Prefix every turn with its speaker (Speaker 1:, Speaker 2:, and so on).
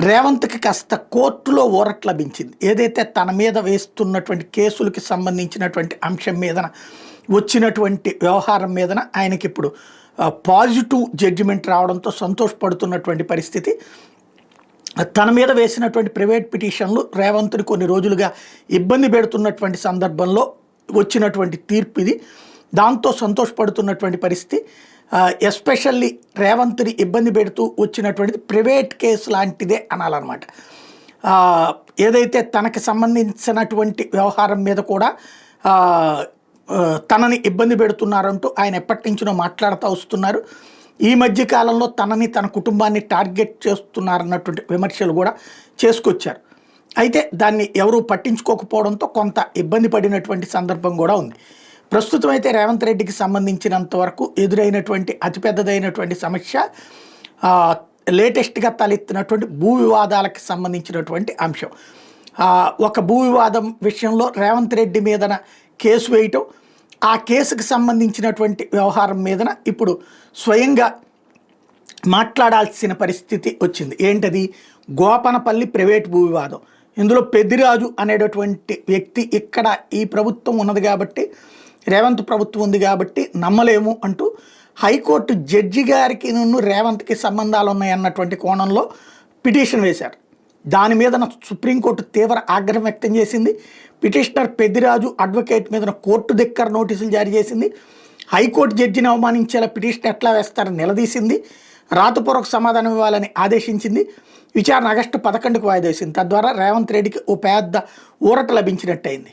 Speaker 1: రేవంత్కి కాస్త కోర్టులో ఊరట లభించింది. ఏదైతే తన మీద వేస్తున్నటువంటి కేసులకి సంబంధించినటువంటి అంశం మీదన వచ్చినటువంటి వ్యవహారం మీదన ఆయనకి ఇప్పుడు పాజిటివ్ జడ్జిమెంట్ రావడంతో సంతోషపడుతున్నటువంటి పరిస్థితి. తన మీద వేసినటువంటి ప్రైవేట్ పిటిషన్లు రేవంత్ని కొన్ని రోజులుగా ఇబ్బంది పెడుతున్నటువంటి సందర్భంలో వచ్చినటువంటి తీర్పు ఇది. దాంతో సంతోషపడుతున్నటువంటి పరిస్థితి. ఎస్పెషల్లీ రేవంత్ని ఇబ్బంది పెడుతూ వచ్చినటువంటిది ప్రైవేట్ కేసు లాంటిదే అనాలన్నమాట. ఏదైతే తనకి సంబంధించినటువంటి వ్యవహారం మీద కూడా తనని ఇబ్బంది పెడుతున్నారంటూ ఆయన ఎప్పటి నుంచినో మాట్లాడుతూ వస్తున్నారు. ఈ మధ్య కాలంలో తనని తన కుటుంబాన్ని టార్గెట్ చేస్తున్నారన్నటువంటి విమర్శలు కూడా చేసుకొచ్చారు. అయితే దాన్ని ఎవరూ పట్టించుకోకపోవడంతో కొంత ఇబ్బంది పడినటువంటి సందర్భం కూడా ఉంది. ప్రస్తుతం అయితే రేవంత్ రెడ్డికి సంబంధించినంత వరకు ఎదురైనటువంటి అతిపెద్దదైనటువంటి సమస్య లేటెస్ట్గా తలెత్తినటువంటి భూ వివాదాలకు సంబంధించినటువంటి అంశం. ఒక భూ వివాదం విషయంలో రేవంత్ రెడ్డి మీదన కేసు వేయటం, ఆ కేసుకు సంబంధించినటువంటి వ్యవహారం మీదన ఇప్పుడు స్వయంగా మాట్లాడాల్సిన పరిస్థితి వచ్చింది. ఏంటది? గోపనపల్లి ప్రైవేట్ భూ వివాదం. ఇందులో పెద్దిరాజు అనేటటువంటి వ్యక్తి ఇక్కడ ఈ ప్రభుత్వం ఉన్నది కాబట్టి, రేవంత్ ప్రభుత్వం ఉంది కాబట్టి నమ్మలేము అంటూ హైకోర్టు జడ్జి గారికి రేవంత్కి సంబంధాలు ఉన్నాయన్నటువంటి కోణంలో పిటిషన్ వేశారు. దాని మీద సుప్రీంకోర్టు తీవ్ర ఆగ్రహం వ్యక్తం చేసింది. పిటిషనర్ పెద్దిరాజు అడ్వకేట్ మీద కోర్టు ధిక్కర నోటీసులు జారీ చేసింది. హైకోర్టు జడ్జిని అవమానించేలా పిటిషన్ ఎట్లా వేస్తారని నిలదీసింది. రాతపూర్వక సమాధానం ఇవ్వాలని ఆదేశించింది. విచారణ ఆగస్టు 11కు వాయిదా వేసింది. తద్వారా రేవంత్ రెడ్డికి ఓ పెద్ద ఊరట లభించినట్టయింది.